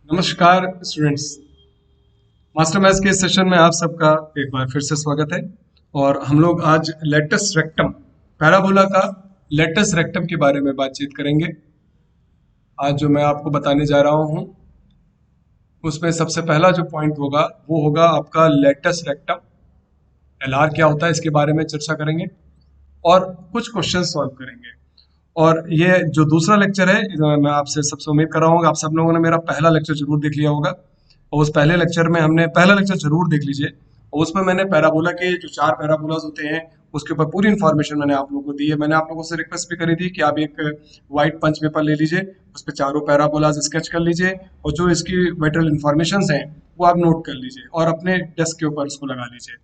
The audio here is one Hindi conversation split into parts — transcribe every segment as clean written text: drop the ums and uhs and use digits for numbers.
नमस्कार स्टूडेंट्स। मास्टर मैथ्स के सेशन में आप सबका एक बार फिर से स्वागत है। और हम लोग आज लेटस रेक्टम पैराबोला का लेटस रेक्टम के बारे में बातचीत करेंगे। आज जो मैं आपको बताने जा रहा हूँ उसमें सबसे पहला जो पॉइंट होगा वो होगा आपका लेटस रेक्टम। एलआर क्या होता है इसके बारे में चर्चा करेंगे और कुछ क्वेश्चन सॉल्व करेंगे। और ये जो दूसरा लेक्चर है मैं आपसे सबसे उम्मीद कर रहा हूँ आप सब लोगों ने मेरा पहला लेक्चर जरूर देख लिया होगा। और उस पहले लेक्चर में हमने पहला लेक्चर जरूर देख लीजिए। और उसमें मैंने पैराबोला के जो 4 पैराबोलाज होते हैं उसके ऊपर पूरी इन्फॉर्मेशन मैंने आप लोगों को दी है। मैंने आप लोगों से रिक्वेस्ट भी करी थी कि आप एक व्हाइट पंच पेपर ले लीजिए, उस पर चारों पैराबोलाज स्केच कर लीजिए और जो इसकी वाइटल इन्फॉर्मेशन हैं वो आप नोट कर लीजिए और अपने डेस्क के ऊपर उसको लगा लीजिए।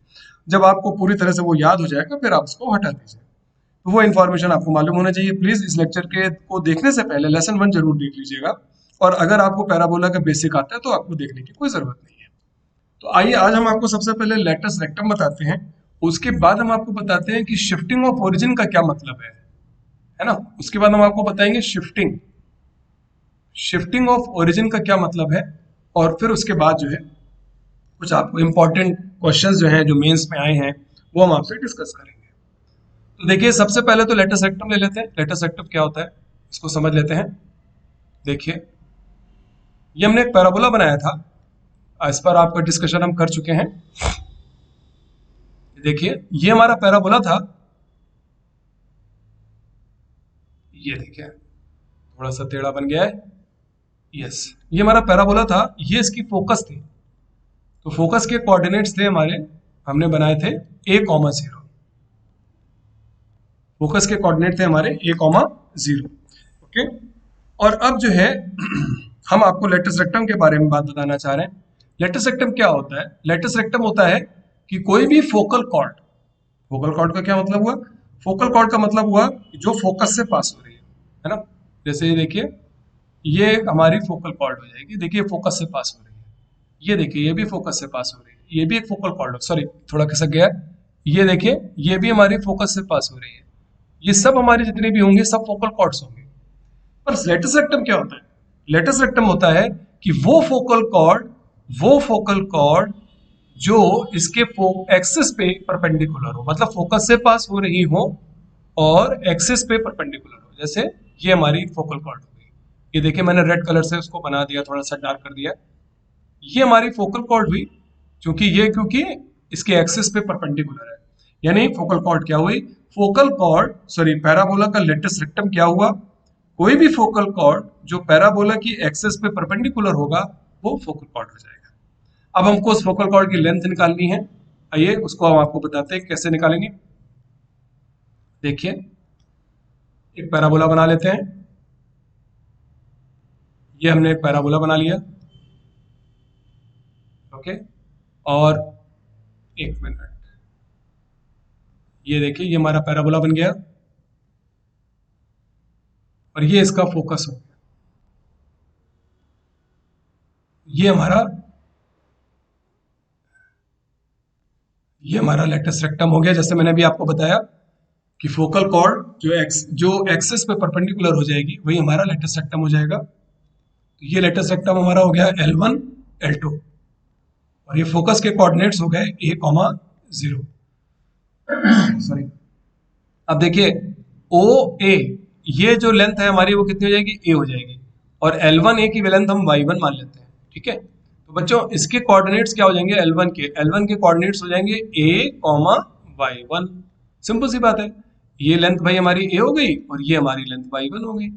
जब आपको पूरी तरह से वो याद हो जाएगा फिर आप उसको हटा दीजिए। तो वो इन्फॉर्मेशन आपको मालूम होना चाहिए। प्लीज इस लेक्चर के को देखने से पहले लेसन 1 जरूर देख लीजिएगा। और अगर आपको पैराबोला का बेसिक आता है तो आपको देखने की कोई जरूरत नहीं है। तो आइए आज हम आपको सबसे पहले लेटस रेक्टम बताते हैं। उसके बाद हम आपको बताते हैं कि शिफ्टिंग ऑफ ओरिजिन का क्या मतलब है ना। उसके बाद हम आपको बताएंगे शिफ्टिंग शिफ्टिंग ऑफ ओरिजिन का क्या मतलब है। और फिर उसके बाद जो है कुछ आपको इंपॉर्टेंट क्वेश्चंस जो हैं जो मेंस में आए हैं वो हम आपसे डिस्कस करेंगे। तो देखिए सबसे पहले तो लेटस रेक्टम ले लेते हैं। लेटस रेक्टम क्या होता है इसको समझ लेते हैं। देखिए ये हमने एक पैराबोला बनाया था, इस पर आपका डिस्कशन हम कर चुके हैं। देखिए ये हमारा पैराबोला था। ये देखिए थोड़ा सा टेढ़ा बन गया है। यस, ये हमारा पैराबोला था, ये इसकी फोकस थी। तो फोकस के कोऑर्डिनेट्स थे हमारे, हमने बनाए थे a,0। फोकस के कोऑर्डिनेट थे हमारे a,0। ओके। और अब जो है हम आपको लेटस रेक्टम के बारे में बात बताना चाह रहे हैं। लेटस रेक्टम क्या होता है? लेटस रेक्टम होता है कि कोई भी फोकल कॉर्ड का क्या मतलब हुआ? फोकल कॉर्ड का मतलब हुआ जो फोकस से पास हो रही है ना। जैसे ये देखिए ये हमारी फोकल कॉर्ड हो जाएगी। देखिए फोकस से पास हो रही है। ये देखिए ये भी फोकस से पास हो रही है। ये भी एक फोकल कॉर्ड, सॉरी थोड़ा खिसक गया। ये देखिए ये भी हमारी फोकस से पास हो रही है। ये सब हमारे जितने भी होंगे सब फोकल कॉर्ड्स होंगे। पर लेटस रेक्टम क्या होता है? लेटस रेक्टम होता है कि वो फोकल कॉर्ड जो इसके एक्सिस पे परपेंडिकुलर हो, मतलब फोकस से पास हो रही हो और एक्सिस पे परपेंडिकुलर हो। जैसे ये हमारी फोकल कॉर्ड हो गई। ये देखिए मैंने रेड कलर से उसको बना दिया, थोड़ा सा डार्क कर दिया। ये हमारी फोकल कॉर्ड हुई क्योंकि इसके एक्सिस पे परपेंडिकुलर है। यानी फोकल कॉर्ड क्या हुई? पैराबोला का लेटस रेक्टम क्या हुआ? कोई भी फोकल कॉर्ड जो पैराबोला की एक्सिस पे परपेंडिकुलर होगा वो फोकल कॉर्ड हो जाएगा। अब हमको उस फोकल कॉर्ड की लेंथ निकालनी है। आइए उसको हम आपको बताते हैं कैसे निकालेंगे। देखिए एक पैराबोला बना लेते हैं। ये हमने एक पैराबोला बना लिया। ओके। और एक मिनट, ये देखिए ये हमारा पैराबोला बन गया और ये इसका फोकस हो गया। ये हमारा ये हमारा लेटस रेक्टम हो गया। जैसे मैंने अभी आपको बताया कि फोकल कॉर्ड जो एक्सिस पे परपेंडिकुलर हो जाएगी वही हमारा लेटस रेक्टम हो जाएगा। तो ये लेटस रेक्टम हमारा हो गया L1 L2 और ये फोकस के कोऑर्डिनेट्स हो गए a,0। सॉरी। अब देखिए ओ ए, ये जो लेंथ है हमारी वो कितनी हो जाएगी? ए हो जाएगी। और L1 ए की लेंथ हम y1 मान लेते हैं। ठीक है। तो बच्चों इसके कोऑर्डिनेट्स क्या हो जाएंगे? L1 के कोऑर्डिनेट्स हो जाएंगे a,y1। सिंपल सी बात है। ये लेंथ भाई हमारी ए हो गई और ये हमारी लेंथ y1 हो गई,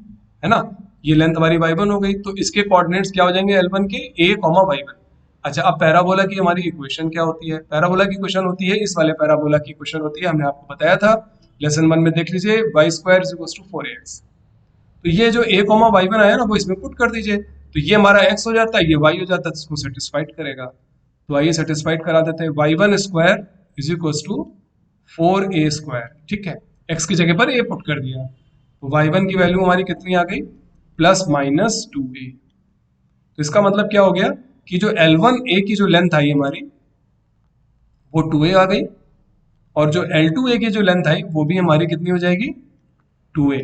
है ना। ये लेंथ हमारी y1 हो गई तो इसके कोऑर्डिनेट्स क्या हो जाएंगे? L1 के a,y1। अच्छा अब पैराबोला की हमारी इक्वेशन क्या होती है? पैराबोला की इक्वेशन होती है, इस वाले पैराबोला की इक्वेशन होती है, हमने आपको बताया था लेसन 1 में, देख लीजिए y² = 4ax। तो ये जो a,y1 आया ना वो इसमें पुट कर दीजिए। तो ये हमारा x हो जाता है, ये y हो जाता है, तो इसको सेटिस्फाइड करेगा। तो आइए सेटिस्फाइड करा देते हैं। y1² = 4a²। ठीक है, x की जगह पर a पुट कर दिया तो y1 की वैल्यू हमारी कितनी आ गई? +-2a। तो इसका मतलब क्या हो गया कि जो L1a की जो लेंथ आई हमारी वो 2a आ गई और जो L2a की जो लेंथ आई वो भी हमारी कितनी हो जाएगी? 2a,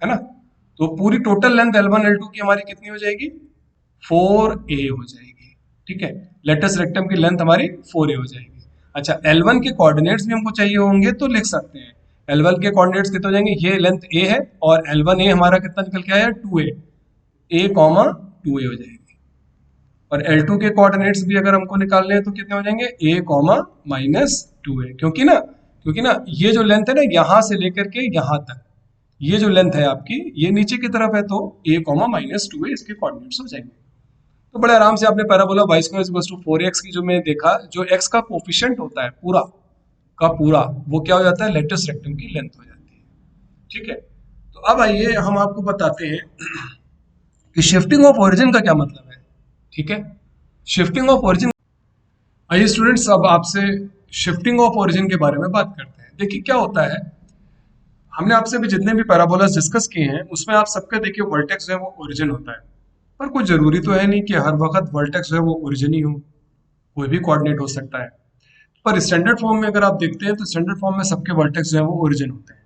है ना। तो पूरी टोटल लेंथ L1 L2 की हमारी कितनी हो जाएगी? 4a हो जाएगी। ठीक है, लेटस रेक्टम की लेंथ हमारी 4a हो जाएगी। अच्छा, L1 के कोऑर्डिनेट्स भी हमको चाहिए होंगे तो लिख सकते हैं। L1 के कोऑर्डिनेट्स कितने हो जाएंगे, ये लेंथ a है और L1a हमारा कितना निकल के आया, 2a, a कॉमा 2a हो जाएगी। और L2 के कोऑर्डिनेट्स भी अगर हमको निकालने हैं तो कितने हो जाएंगे, a कॉमा माइनस 2a, क्योंकि ना ये जो लेंथ है ना यहाँ से लेकर के यहाँ तक, ये जो लेंथ है आपकी ये नीचे की तरफ है, तो a कॉमा माइनस 2a इसके कोऑर्डिनेट्स हो जाएंगे। तो बड़े आराम से आपने parabola y square equals to 4x की जो मैं देखा, जो x का कोफिशिएंट होता है पूरा का पूरा, वो क्या हो जाता है, लेटस रेक्टम की लेंथ हो जाती है। ठीक है, तो अब आइए हम आपको बताते हैं कि शिफ्टिंग ऑफ ओरिजिन का क्या मतलब है। ठीक है, शिफ्टिंग ऑफ ओरिजिन, आइए स्टूडेंट्स अब आपसे शिफ्टिंग ऑफ ओरिजिन के बारे में बात करते हैं। देखिए क्या होता है, हमने आपसे भी जितने भी पैराबोलास डिस्कस किए हैं उसमें आप सबका देखिए वर्टेक्स जो है वो ओरिजिन होता है, पर कोई जरूरी तो है नहीं कि हर वक्त वर्टेक्स जो है वो ओरिजिन ही हो, कोई भी कोऑर्डिनेट हो सकता है। पर स्टैंडर्ड फॉर्म में अगर आप देखते हैं तो स्टैंडर्ड फॉर्म में सबके वर्टेक्स जो है वो ओरिजिन होते हैं।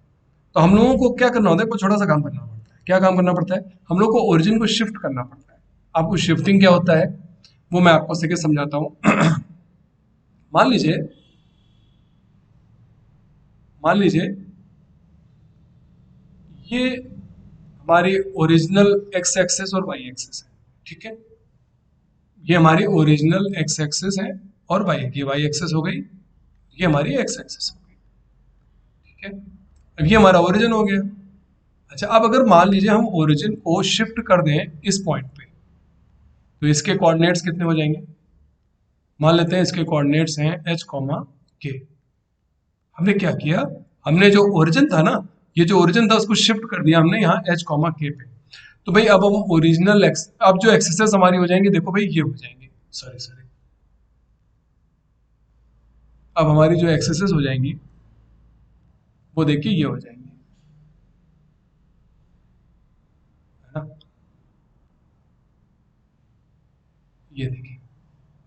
तो हम लोगों को क्या करना होता है, कुछ छोटा सा काम करना पड़ता है। क्या काम करना पड़ता है, हम लोग को ओरिजिन को शिफ्ट करना पड़ता है। आपको शिफ्टिंग क्या होता है वो मैं आपको सीधे समझाता हूँ। मान लीजिए मान लीजिए ये हमारी ओरिजिनल एक्स एक्सेस और वाई एक्सेस है। ठीक है, ये हमारी ओरिजिनल एक्स एक्सेस है और ये वाई एक्सेस हो गई, ये हमारी एक्स एक्सेस हो गई। ठीक है, अब ये हमारा ओरिजिन हो गया। अच्छा, अब अगर मान लीजिए हम ओरिजिन को शिफ्ट कर दें इस पॉइंट पे, तो इसके कोऑर्डिनेट्स कितने हो जाएंगे, मान लेते हैं इसके कोऑर्डिनेट्स हैं h कॉमा के। हमने क्या किया, हमने जो ओरिजिन था ना, ये जो ओरिजिन था उसको शिफ्ट कर दिया हमने यहाँ h कॉमा के पे। तो भाई अब हम ओरिजिनल एक्स, अब जो एक्सेसेस हमारी हो जाएंगी, देखो भाई ये हो जाएंगे, सॉरी अब हमारी जो एक्सेसेस हो जाएंगी वो देखिए ये हो जाएंगी, है ना। ये देखिए,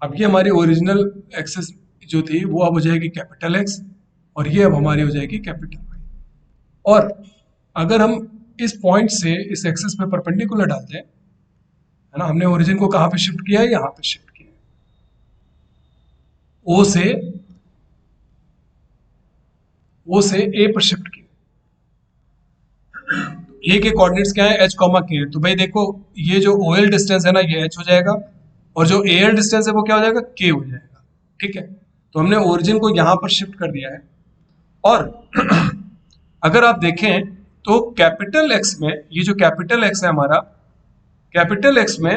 अब ये हमारी ओरिजिनल एक्सेस जो थी वो अब हो जाएगी कैपिटल एक्स, और ये अब हमारी हो जाएगी कैपिटल वाई। और अगर हम इस पॉइंट से इस एक्सेस पे परपेंडिकुलर डालते हैं, है ना, हमने ओरिजिन को कहाँ पे शिफ्ट किया है, यहाँ पे शिफ्ट किया है, ओ से ए पर शिफ्ट किया। ए के कोऑर्डिनेट्स क्या है, एच कॉमा के, तो भाई देखो ये जो ओ एल डिस्टेंस है ना ये एच हो जाएगा, और जो ए एल डिस्टेंस है वो क्या हो जाएगा, के हो जाएगा। ठीक है, तो हमने ओरिजिन को यहाँ पर शिफ्ट कर दिया है। और अगर आप देखें तो कैपिटल एक्स में, ये जो कैपिटल एक्स है हमारा, कैपिटल एक्स में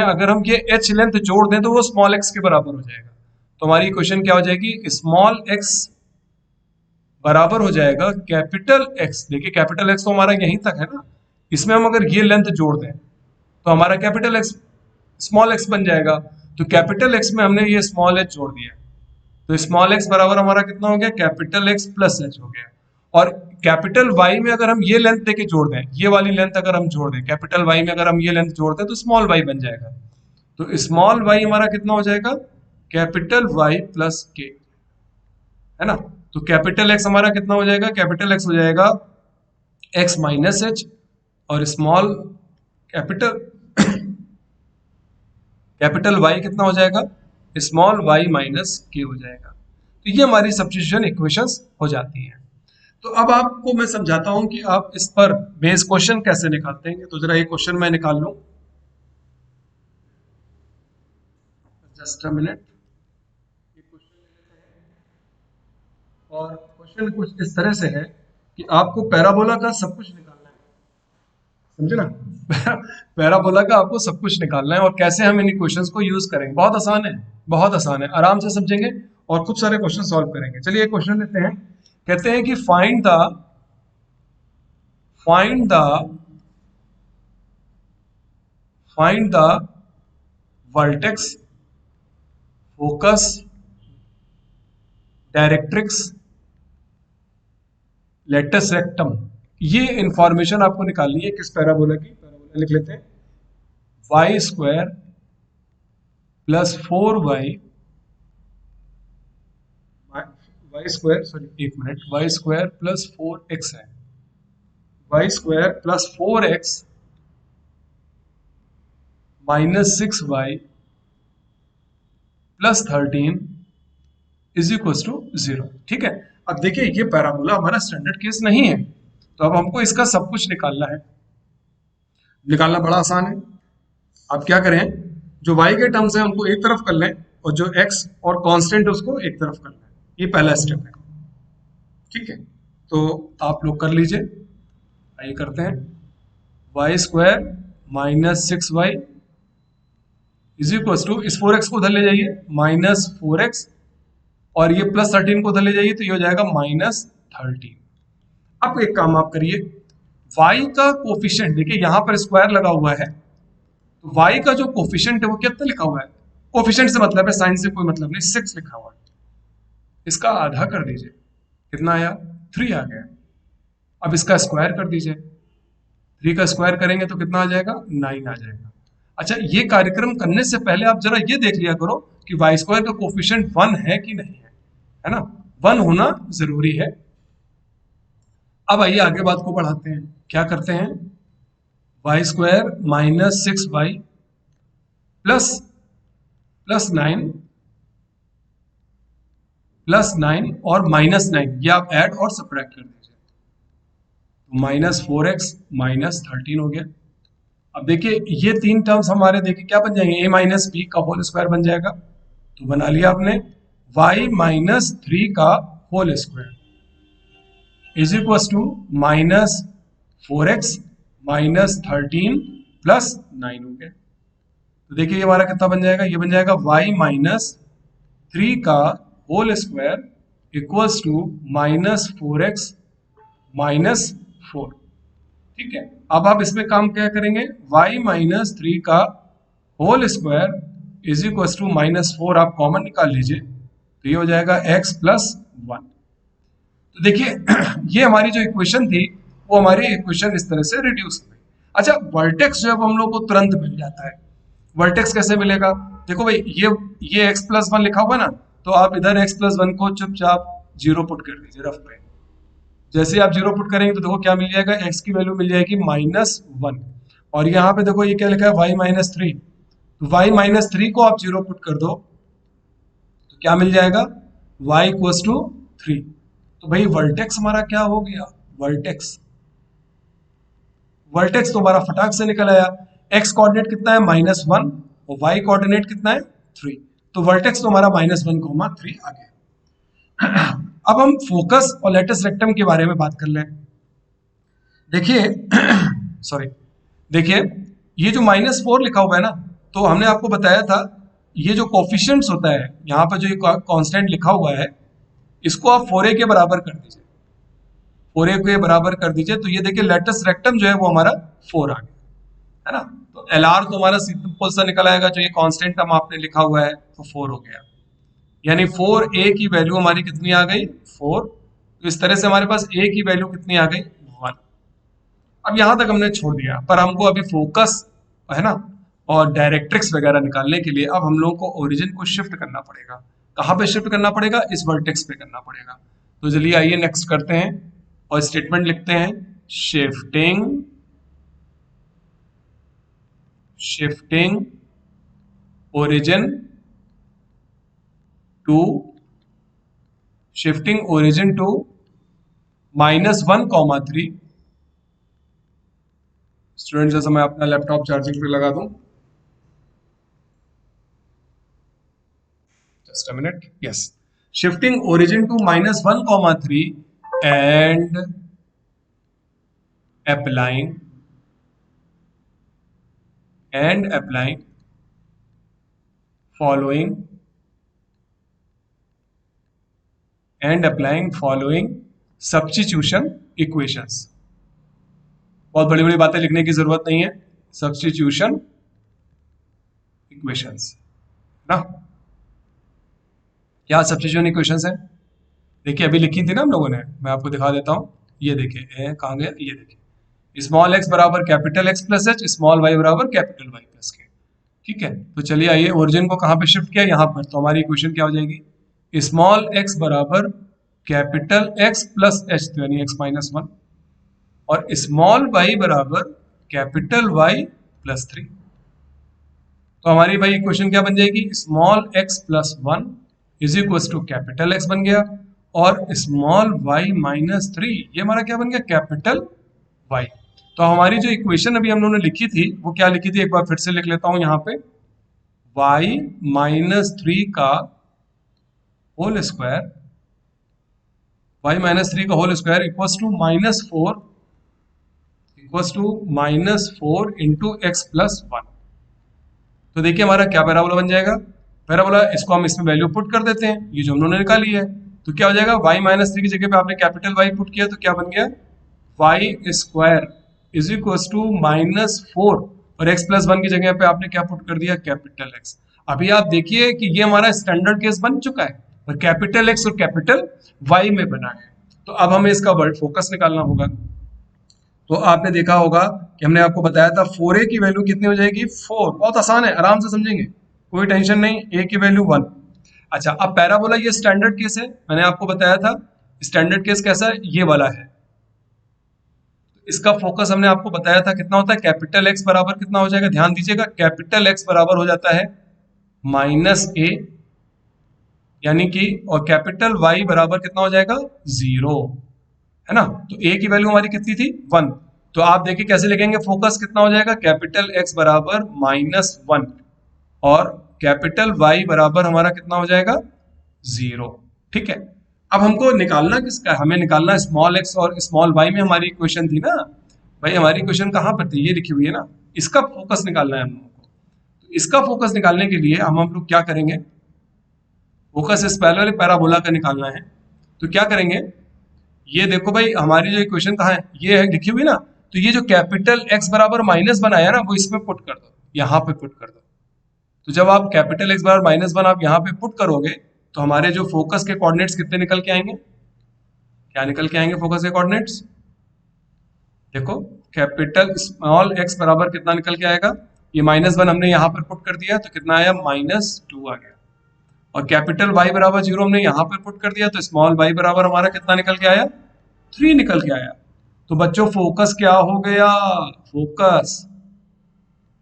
अगर हम ये एच लेंथ जोड़ दें तो वो स्मॉल एक्स के बराबर हो जाएगा। तो हमारी इक्वेशन क्या हो जाएगी, स्मॉल एक्स बराबर हो जाएगा कैपिटल एक्स। देखिए कैपिटल एक्स तो हमारा यहीं तक है ना, इसमें हम अगर ये लेंथ जोड़ दें तो हमारा कैपिटल एक्स स्मॉल एक्स बन जाएगा। तो कैपिटल एक्स में हमने ये स्मॉल एच जोड़ दिया, तो स्मॉल एक्स बराबर हमारा कितना हो गया, कैपिटल एक्स प्लस एच हो गया। और कैपिटल वाई में अगर हम ये लेंथ देके जोड़ दें, ये वाली लेंथ अगर हम जोड़ दें, कैपिटल वाई में अगर हम ये लेंथ जोड़ दें तो स्मॉल वाई बन जाएगा। तो स्मॉल वाई हमारा कितना हो जाएगा, कैपिटल वाई प्लस के, है ना। तो कैपिटल एक्स हमारा कितना हो जाएगा, कैपिटल एक्स हो जाएगा एक्स माइनस एच, और स्मॉल कैपिटल कैपिटल वाई कितना हो जाएगा, स्मॉल वाई माइनस के हो जाएगा। तो ये हमारी सब्स्टिट्यूशन इक्वेशंस हो जाती हैं। तो अब आपको मैं समझाता हूं कि आप इस पर बेस क्वेश्चन कैसे निकालते हैं। तो जरा ये क्वेश्चन मैं निकाल लूं, जस्ट अ मिनट। ये क्वेश्चन ले लेते हैं, और क्वेश्चन कुछ इस तरह से है कि आपको पैराबोला का सब कुछ निकालना है, समझे ना। पैराबोला का आपको सब कुछ निकालना है, और कैसे हम इन इक्वेशंस को यूज करेंगे, बहुत आसान है, बहुत आसान है, आराम से समझेंगे और खूब सारे क्वेश्चन सॉल्व करेंगे। चलिए एक क्वेश्चन लेते हैं, कहते हैं कि find the find the vertex, focus, directrix, latus rectum. ये इंफॉर्मेशन आपको निकालनी है किस पैराबोला की, पैराबोला लिख लेते हैं, y square plus 4y, y square sorry एक minute, y square plus 4x है, y square plus 4x -6y + 13 = 0। ठीक है, अब देखिए ये पैराबोला हमारा स्टैंडर्ड केस नहीं है, तो अब हमको इसका सब कुछ निकालना है। निकालना बड़ा आसान है। आप क्या करें, जो y के टर्म्स हैं उनको एक तरफ कर लें और जो x और कांस्टेंट उसको एक तरफ कर लें। ये पहला स्टेप है। ठीक है, तो आप लोग कर लीजिए। आइए करते हैं। y² - 6y इस 4x को उधर ले जाइए, -4x, और ये +13 को उधर ले जाइए तो ये हो जाएगा -13। अब एक काम आप करिए, y का कोफिशिएंट देखिए, यहां पर स्क्वायर लगा हुआ है, तो y का जो कोफिशिएंट है वो कितना लिखा हुआ है? कोफिशिएंट से मतलब है, साइन से कोई मतलब नहीं, 6 लिखा हुआ है। इसका आधा कर दीजिए, कितना आया? 3 आ गया। अब इसका स्क्वायर कर दीजिए, 3 का स्क्वायर करेंगे तो कितना आ जाएगा? 9 आ जाएगा। अच्छा, ये कार्यक्रम करने से पहले आप जरा ये देख लिया करो कि y स्क्वायर का कोफिशिएंट 1 है कि नहीं है ना? 1 होना जरूरी है। अब आइए आगे बात को बढ़ाते हैं। क्या करते हैं? y² - 6y +9 और -9, ये आप ऐड और सब्ट्रैक्ट कर दीजिए, तो -4x - 13 हो गया। अब देखिए ये तीन टर्म्स हमारे देखिए क्या बन जाएंगे? a - b का होल स्क्वायर बन जाएगा, तो बना लिया आपने y - 3 का होल स्क्वायर -4x - 13 + 9 हो गया। तो देखिए ये हमारा कितना बन जाएगा? ये बन जाएगा y - 3 का होल स्क्वायर -4x - 4। ठीक है, अब आप इसमें काम क्या करेंगे? y - 3 का होल स्क्वायर -4 आप कॉमन निकाल लीजिए, तो ये हो जाएगा x + 1। तो देखिए ये हमारी जो इक्वेशन थी वो हमारी इक्वेशन इस तरह से रिड्यूस हुई। अच्छा, वर्टेक्स जो है वो हम लोग को तुरंत मिल जाता है। वर्टेक्स कैसे मिलेगा? देखो भाई, ये x + 1 लिखा हुआ ना, तो आप इधर x + 1 को चुपचाप 0 पुट कर दीजिए रफ पे। जैसे आप 0 पुट करेंगे तो देखो क्या मिल जाएगा? x की वैल्यू मिल जाएगी -1, और यहाँ पे देखो ये क्या लिखा है? y - 3। तो y - 3 को आप 0 पुट कर दो तो क्या मिल जाएगा? y = 3। तो भाई वर्टेक्स हमारा क्या हो गया? वर्टेक्स तो हमारा फटाक से निकल आया। x कोऑर्डिनेट कितना है? -1, और y कोऑर्डिनेट कितना है? 3। तो वर्टेक्स तो हमारा -1, 3 आ गया। अब हम फोकस और लेटस रेक्टम के बारे में बात कर लें। देखिए सॉरी, देखिए ये जो -4 लिखा हुआ है ना, तो हमने आपको बताया था ये जो कोफिशिएंट्स होता है, यहाँ पर जो ये कांस्टेंट लिखा हुआ है, इसको आप 4a के बराबर कर दीजिए, 4a के बराबर कर दीजिए, तो ये देखिए लेटस रेक्टम जो है वो हमारा 4 आ गया, है ना? तो LR तो हमारा सिंपल सा निकल आएगा, जो ये कांस्टेंट हम आपने लिखा हुआ है तो 4 हो गया, यानी 4a की वैल्यू हमारी कितनी आ गई? 4। तो इस तरह से हमारे पास a की वैल्यू कितनी आ गई? 1। अब यहां तक हमने छोड़ दिया, पर हमको अभी फोकस, है ना, और डायरेक्ट्रिक्स वगैरह निकालने के लिए अब हम लोगों को ओरिजिन को शिफ्ट करना पड़ेगा। कहाँ पे शिफ्ट करना पड़ेगा? इस वर्टेक्स पे करना पड़ेगा। तो चलिए आइए नेक्स्ट करते हैं और स्टेटमेंट लिखते हैं, शिफ्टिंग ओरिजिन टू -1, 3। स्टूडेंट जैसा मैं अपना लैपटॉप चार्जिंग पे लगा दूं, just a minute. Yes, shifting origin to -1, 3 and applying following substitution equations। बहुत बड़ी बड़ी बातें लिखने की जरूरत नहीं है, सब्स्टिट्यूशन इक्वेशंस ना। क्या सब्स्टिट्यूशन इक्वेशंस है? देखिए अभी लिखी थी ना हम लोगों ने, मैं आपको दिखा देता हूं। ये देखिए कहाँ गया? ये देखिए, स्मॉल x बराबर capital x plus h, small y बराबर कैपिटल y प्लस k। ठीक है, तो चलिए आइए ओरिजिन को कहाँ पे शिफ्ट किया? यहाँ पर। तो हमारी इक्वेशन क्या हो जाएगी? स्मॉल x बराबर कैपिटल x प्लस h, तो यानी x - 1, और स्मॉल y बराबर कैपिटल y प्लस 3। तो हमारी भाई इक्वेशन क्या बन जाएगी, small x plus one is equal to capital x बन गया, और स्मॉल वाई माइनस थ्री ये हमारा क्या बन गया, कैपिटल वाई। तो हमारी जो इक्वेशन अभी हम लोगों ने लिखी थी वो क्या लिखी थी, एक बार फिर से लिख लेता हूं यहाँ पे, वाई माइनस थ्री का whole square, y minus three का whole square equals to minus four into x plus one. तो देखिए हमारा क्या पैराबोला बन जाएगा, पैराबोला इसको हम इसमें वैल्यू पुट कर देते हैं, ये जो हम लोगों ने निकाली है। तो क्या हो जाएगा, y माइनस थ्री की जगह पे आपने कैपिटल Y पुट किया तो क्या बन गया, y square is equal to minus four, और x प्लस वन की जगह पे आपने क्या पुट कर दिया, कैपिटल x। अभी आप देखिए कि ये हमारा स्टैंडर्ड केस बन चुका है, और कैपिटल x और कैपिटल Y में बना है। तो अब हमें इसका वर्ड फोकस निकालना होगा। तो आपने देखा होगा कि हमने आपको बताया था 4a की वैल्यू कितनी हो जाएगी, 4। बहुत आसान है, आराम से समझेंगे, कोई टेंशन नहीं, a की वैल्यू 1। अच्छा, अब पैराबोला ये स्टैंडर्ड केस है, मैंने आपको बताया था स्टैंडर्ड केस कैसा है, ये वाला है। इसका फोकस हमने आपको बताया था कितना होता है, कैपिटल एक्स बराबर कितना हो जाएगा, ध्यान दीजिएगा, कैपिटल एक्स बराबर हो जाता है माइनस ए, यानी कि, और कैपिटल वाई बराबर कितना हो जाएगा, 0, है ना। तो ए की वैल्यू हमारी कितनी थी, 1। तो आप देखिए कैसे लिखेंगे, फोकस कितना हो जाएगा, कैपिटल एक्स बराबर माइनस 1, और कैपिटल वाई बराबर हमारा कितना हो जाएगा, 0। ठीक है, अब हमको निकालना किसका है, हमें निकालना स्मॉल एक्स और स्मॉल वाई में हमारी इक्वेशन थी ना भाई, हमारी इक्वेशन कहाँ पर थी, ये लिखी हुई है ना, इसका फोकस निकालना है हम लोगों को। तो इसका फोकस निकालने के लिए हम लोग क्या करेंगे, फोकस इस पहले वाले पैराबोला का निकालना है। तो क्या करेंगे, ये देखो भाई हमारी जो इक्वेशन कहाँ है, ये है लिखी हुई ना, तो ये जो कैपिटल एक्स बराबर माइनस वन आया ना, वो इसमें पुट कर दो, यहाँ पे पुट कर दो। तो जब आप कैपिटल एक्स बराबर माइनस वन आप यहाँ पे पुट करोगे, तो हमारे जो फोकस के कोऑर्डिनेट्स कितने निकल के आएंगे, क्या निकल के आएंगे फोकस के कोऑर्डिनेट्स, देखो कैपिटल स्मॉल एक्स बराबर कितना निकल के आएगा, ये माइनस वन हमने यहाँ पर पुट कर दिया तो कितना आया, माइनस टू आ गया। और कैपिटल वाई बराबर जीरो हमने यहाँ पर पुट कर दिया तो स्मॉल वाई बराबर हमारा कितना निकल के आया, 3 निकल के आया। तो बच्चों फोकस क्या हो गया, फोकस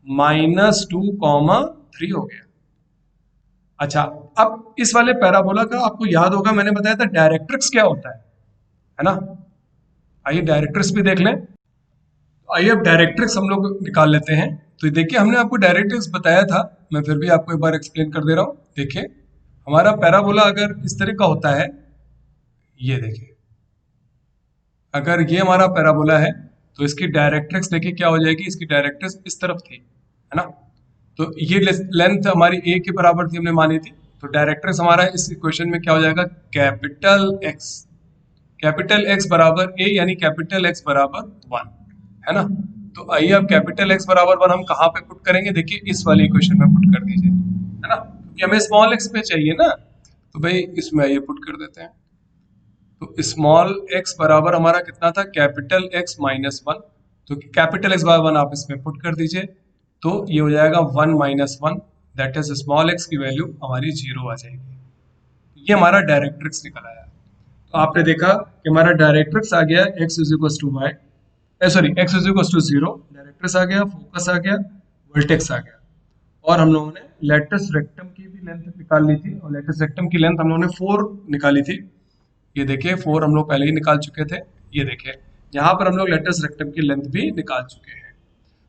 माइनस टू कॉमा 3 हो गया। अच्छा, अब इस वाले पैराबोला का आपको याद होगा मैंने बताया था डायरेक्ट्रिक्स क्या होता है ना। आइए डायरेक्ट्रिक्स भी देख लें। आइए अब डायरेक्ट्रिक्स हम लोग निकाल लेते हैं। तो देखिए हमने आपको डायरेक्ट्रिक्स बताया था, मैं फिर भी आपको एक बार एक्सप्लेन कर दे रहा हूं। देखिए हमारा पैराबोला अगर इस तरह का होता है, ये देखिए अगर ये हमारा पैराबोला है तो इसकी डायरेक्ट्रिक्स देखिए क्या हो जाएगी, इसकी डायरेक्ट्रिक्स इस तरफ थी, है ना। तो ये लेंथ हमारी ए के बराबर थी हमने मानी थी, तो डायरेक्ट्रिक्स हमारा इस इक्वेशन में क्या हो जाएगा, कैपिटल एक्स बराबर ए, यानी कैपिटल एक्स बराबर 1, है ना। तो आइए अब कैपिटल एक्स बराबर 1 हम कहाँ पे पुट करेंगे, देखिए इस वाली इक्वेशन में पुट कर दीजिए, है ना, क्योंकि हमें स्मॉल एक्स पे चाहिए ना, तो भाई इसमें आइए पुट कर देते हैं। तो स्मॉल एक्स बराबर हमारा कितना था, कैपिटल एक्स माइनस 1, तो कैपिटल एक्स बराबर 1 आप इसमें पुट कर दीजिए, तो ये हो जाएगा 1 minus 1, that is small x की वैल्यू हमारी 0 आ जाएगी। ये हमारा डायरेक्ट्रिक्स निकल आया। तो आपने देखा कि हमारा डायरेक्ट्रिक्स आ गया x is equal to y, sorry x is equal to 0, directrix आ गया, फोकस आ गया, वर्टेक्स आ गया। और हम लोगों ने लेटस रेक्टम की भी लेंथ निकाल ली थी, और लेटस रेक्टम की लेंथ हम लोगों ने 4 निकाली थी। ये देखिए 4 हम लोग पहले ही निकाल चुके थे, ये देखिए यहाँ पर हम लोग लेटस रेक्टम की लेंथ भी निकाल चुके हैं।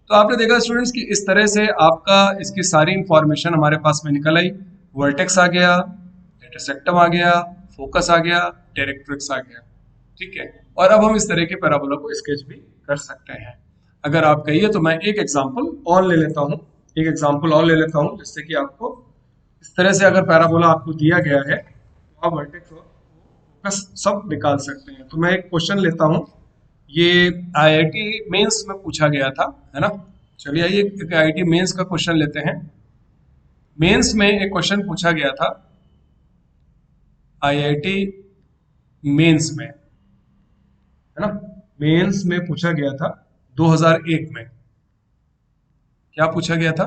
तो आपने देखा स्टूडेंट्स कि इस तरह से आपका इसकी सारी इंफॉर्मेशन हमारे पास में निकल आई, वर्टेक्स आ गया, लेटस रेक्टम आ गया, फोकस आ गया, डायरेक्ट्रिक्स आ गया, ठीक है। और अब हम इस तरह के पैराबोला को स्केच भी कर सकते हैं। अगर आप कहिए तो मैं एक एग्जांपल और ले लेता हूँ, जिससे कि आपको इस तरह से अगर पैराबोला आपको दिया गया है तो आप वर्टेक्स और फोकस सब निकाल सकते हैं। तो मैं एक क्वेश्चन लेता हूँ, ये आईआईटी मेंस में पूछा गया था, है ना। चलिए आइए एक आईआईटी मेंस का क्वेश्चन लेते हैं। मेंस में एक क्वेश्चन पूछा गया था आईआईटी मेंस में, है ना, मेंस में पूछा गया था 2001 में। क्या पूछा गया था,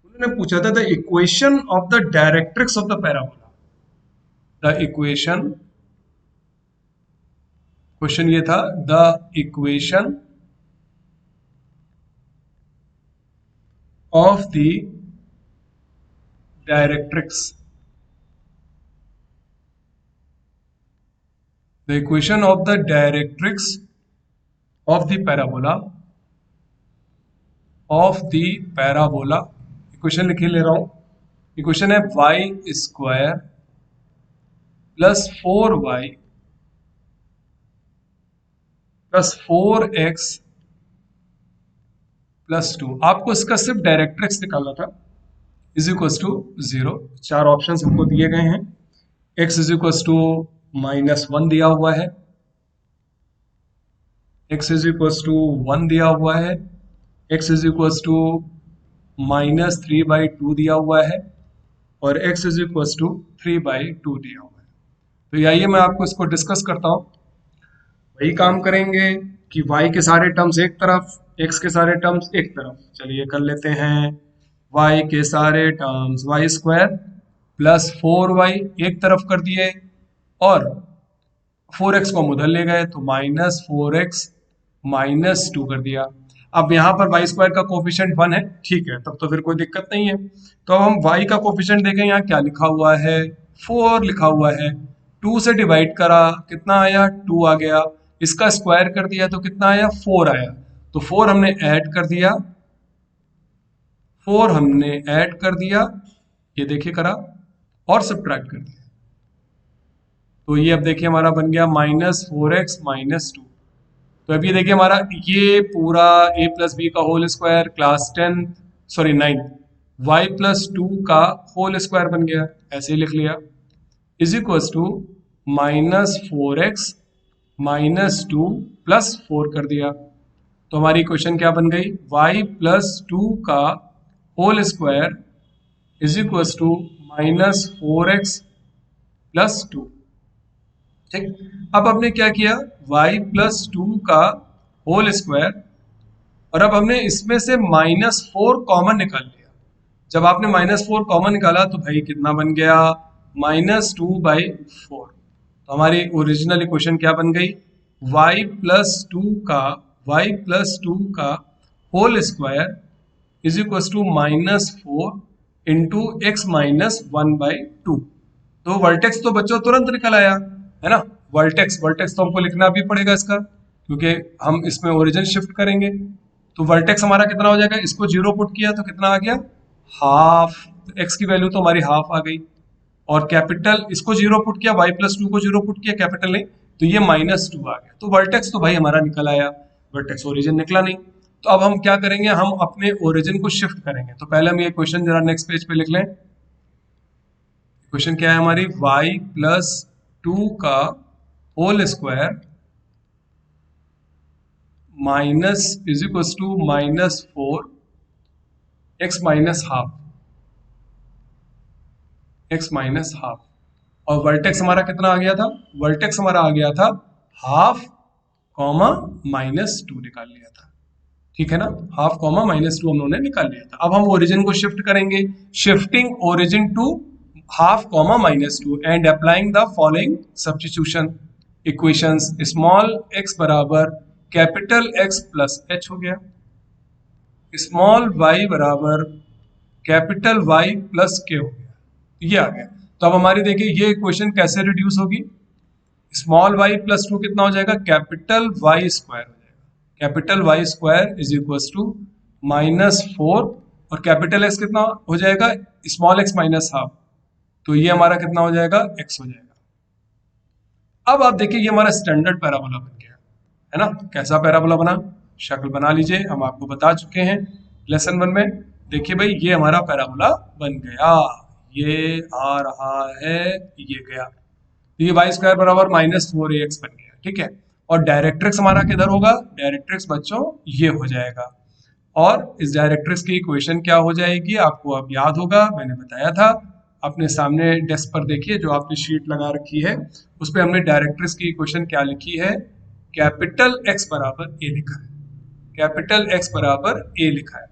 उन्होंने पूछा था the equation of the directrix of the parabola, the equation, question ये था the equation of the directrix. The equation of the directrix of the parabola equation लिख ले रहा हूं. इक्वेशन है y square plus 4y plus 4x plus 2. आपको इसका सिर्फ डायरेक्ट्रिक्स निकालना था. Is equal to 0. 4 ऑप्शंस हमको दिए गए हैं. x इज इक्वल टू -1 दिया हुआ है, x इज इक्वल टू 1 दिया हुआ है, x इज इक्वल टू -3/2 दिया हुआ है और x इज इक्वल टू 3/2 दिया हुआ है. तो आइए मैं आपको इसको डिस्कस करता हूं. वही काम करेंगे कि y के सारे टर्म्स एक तरफ, x के सारे टर्म्स एक तरफ. चलिए कर लेते हैं. y के सारे terms y square plus 4y एक तरफ कर दिए और 4x को हम उधर ले गए तो -4x -2 कर दिया. अब यहाँ पर y स्क्वायर का कोफिशिएंट 1 है, ठीक है, तब तो फिर कोई दिक्कत नहीं है. तो अब हम y का कोफिशिएंट देखें. यहाँ क्या लिखा हुआ है? 4 लिखा हुआ है. 2 से डिवाइड करा, कितना आया? 2 आ गया. इसका स्क्वायर कर दिया तो कितना आया? 4 आया. तो 4 हमने ऐड कर दिया, 4 हमने ऐड कर दिया, ये देखिए करा, और सब्ट्रैक्ट कर दिया. तो ये अब देखिए हमारा बन गया -4x -2. तो अब ये देखिए हमारा ये पूरा a प्लस बी का whole square class 9 y plus 2 का होल स्क्वायर बन गया. ऐसे ही लिख लिया. Is equal to -4x -2 plus 4 कर दिया. तो हमारी इक्वेशन क्या बन गई? y प्लस 2 का whole square is equal to -4x plus 2. ठीक. अब हमने क्या किया? y प्लस 2 का होल स्क्वायर, और अब हमने इसमें से -4 कॉमन निकाल लिया. जब आपने -4 कॉमन निकाला तो भाई कितना बन गया? -2/4. तो हमारी ओरिजिनल इक्वेशन क्या बन गई? y प्लस 2 का whole square is equal to -4 into x -1/2. तो वर्टेक्स तो बच्चों तुरंत निकल आया है ना. वर्टेक्स तो हमको लिखना भी पड़ेगा इसका, क्योंकि हम इसमें ओरिजिन शिफ्ट करेंगे. तो वर्टेक्स हमारा कितना हो जाएगा? इसको 0 पुट किया तो कितना आ गया? हाफ. तो x की वैल्यू तो हमारी हाफ आ गई. और कैपिटल इसको 0 पुट किया, y प्लस 2 को 0 पुट किया, कैपिटल नहीं, तो ये -2 आ गया. तो वर्टेक्स तो भाई हमारा निकल आया, वर्टेक्स ओरिजिन निकला नहीं. तो अब हम क्या करेंगे? हम अपने ओरिजिन को शिफ्ट करेंगे. तो पहले हम ये क्वेश्चन जरा नेक्स्ट पेज पे लिख लें. क्वेश्चन क्या है हमारी? y प्लस 2 का whole square minus is equal to -4 x -half. और वर्टेक्स हमारा कितना आ गया था? वर्टेक्स हमारा आ गया था हाफ कॉमा -2 निकाल लिया था. ठीक है ना. हाफ कॉमा -2 हम लोगों ने निकाल लिया था. अब हम ओरिजिन को शिफ्ट करेंगे. Shifting origin to half comma -2 and applying the following substitution equations. Small x बराबर कैपिटल X प्लस h हो गया. स्मॉल y बराबर कैपिटल Y प्लस k हो गया. ये आ गया. तो अब हमारी देखिए ये इक्वेशन कैसे रिड्यूस होगी? स्मॉल y प्लस 2 कितना हो जाएगा? कैपिटल Y स्क्वायर हो जाएगा. Capital Y square is equal to -4 और कैपिटल X कितना हो जाएगा? Small x minus half. तो ये हमारा कितना हो जाएगा? x हो जाएगा. अब आप देखिए ये हमारा स्टैंडर्ड पैराबोला बन गया है ना. कैसा पैराबोला बना? शक्ल बना लीजिए, हम आपको बता चुके हैं लेसन 1 में. देखिए भाई ये हमारा पैराबोला बन गया. ये आ रहा है, ये गया. तो ये y स्क्वायर बराबर -4ax बन गया. ठीक है. और डायरेक्ट्रिक्स हमारा किधर होगा? डायरेक्ट्रिक्स बच्चों ये हो जाएगा. और इस डायरेक्ट्रिक्स की इक्वेशन क्या हो जाएगी? आपको अब याद होगा, मैंने बताया था. अपने सामने डेस्क पर देखिए जो आपने शीट लगा रखी है, उस पर हमने डायरेक्ट्रिक्स की इक्वेशन क्या लिखी है? कैपिटल X बराबर a लिखा है. कैपिटल X बराबर a लिखा है.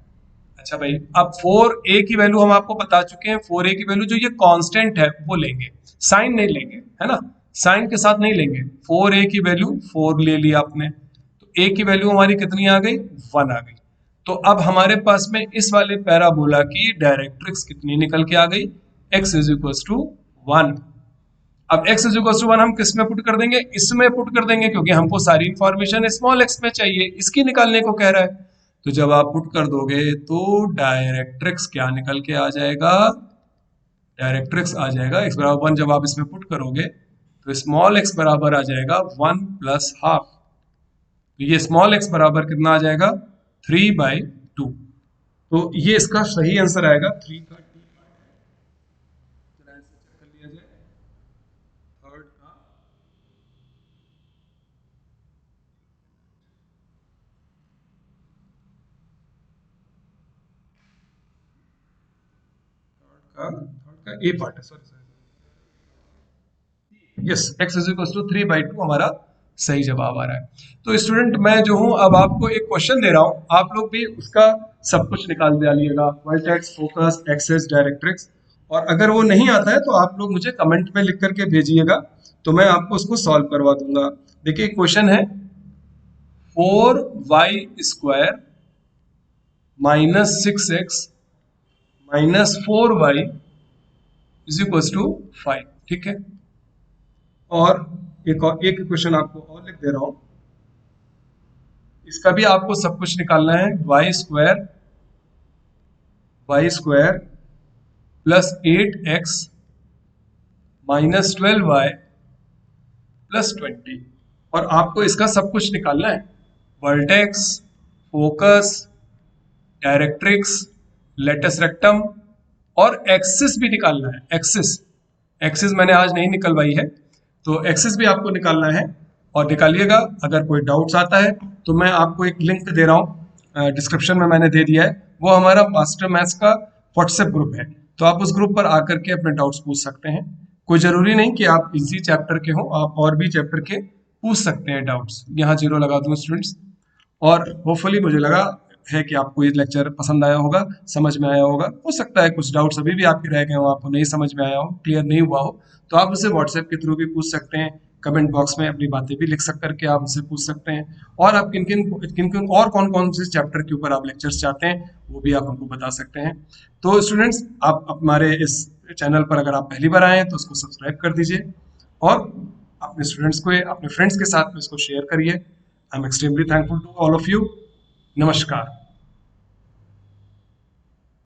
अच्छा भाई, अब 4a की वैल्यू हम आपको बता चुके हैं. 4a की वैल्यू जो ये कांस्टेंट है वो लेंगे, साइन नहीं लेंगे, है ना. साइन के साथ नहीं लेंगे. 4a की वैल्यू 4 ले लिया आपने, तो a की वैल्यू हमारी कितनी आ गई? 1 आ गई. तो अब हमारे पास में इस वाले पैराबोला की डायरेक्ट्रिक्स कितनी निकल के आ गई, x इज इक्वल टू 1। अब x इज इक्वल टू 1 हम किस में पुट कर देंगे, इसमें पुट कर देंगे, क्योंकि हमको सारी इंफॉर्मेशन स्मॉल x में चाहिए, इसकी निकालने को कह रहा है। तो जब आप पुट कर दोगे तो डायरेक्ट्रिक्स क्या निकल के आ जाएगा, डायरेक्ट्रिक्स आ जाएगा x बराबर 1। जब आप इसमें पुट करोगे तो स्मॉल x बराबर आ जाएगा 1 प्लस हाफ। तो ये स्मॉल x बराबर कितना आ जाएगा, 3/2। तो ये इसका सही आंसर आएगा, 3 का t आंसर चेक कर लिया जाए। थर्ड का ए पार्ट है, sorry sorry, yes, x is equal to 3/2 हमारा सही जवाब आ रहा है। तो स्टूडेंट मैं जो हूं अब आपको एक क्वेश्चन दे रहा हूं, आप लोग भी उसका सब कुछ निकाल डालिएगा, वर्टेक्स, फोकस, एक्सेस, डायरेक्ट्रिक्स। और अगर वो नहीं आता है तो आप लोग मुझे कमेंट में लिख करके भेजिएगा, तो मैं आपको उसको सॉल्व करवा दूंगा। देखिए क्वेश्चन है 4y² minus 6x minus 4y is equal to 5, ठीक है। और एक क्वेश्चन आपको और लिख दे रहा हूं, इसका भी आपको सब कुछ निकालना है। Y square plus 8x minus 12y plus 20, और आपको इसका सब कुछ निकालना है। Vertex, focus, directrix, latus rectum और एक्सिस भी निकालना है। एक्सिस एक्सिस मैंने आज नहीं निकलवाई है, तो एक्सिस भी आपको निकालना है और निकालिएगा। अगर कोई डाउट्स आता है तो मैं आपको एक लिंक दे रहा हूँ, डिस्क्रिप्शन में मैंने दे दिया है, वो हमारा मास्टर मैथ्स का व्हाट्सएप ग्रुप है, तो आप उस ग्रुप पर आकर के अपने डाउट्स पूछ सकते हैं। कोई जरूरी नहीं कि आप इसी चैप्टर के हो, आप और भी चैप्टर के पूछ सकते हैं डाउट्स। यहाँ 0 लगा दूँ स्टूडेंट्स। और होपफुली मुझे लगा है कि आपको ये लेक्चर पसंद आया होगा, समझ में आया होगा। हो सकता है कुछ डाउट्स अभी भी आपके रह गए हो, आपको नहीं समझ में आया हो, क्लियर नहीं हुआ हो, तो आप उसे व्हाट्सएप के थ्रू भी पूछ सकते हैं। कमेंट बॉक्स में अपनी बातें भी लिख सक करके आप उनसे पूछ सकते हैं। और आप किन किन और कौन कौन से चैप्टर के ऊपर आप लेक्चर्स चाहते हैं वो भी आप हमको बता सकते हैं। तो स्टूडेंट्स, आप हमारे इस चैनल पर अगर आप पहली बार आए हैं तो उसको सब्सक्राइब कर दीजिए, और अपने स्टूडेंट्स को, अपने फ्रेंड्स के साथ में इसको शेयर करिए। I am extremely thankful to all of you. नमस्कार।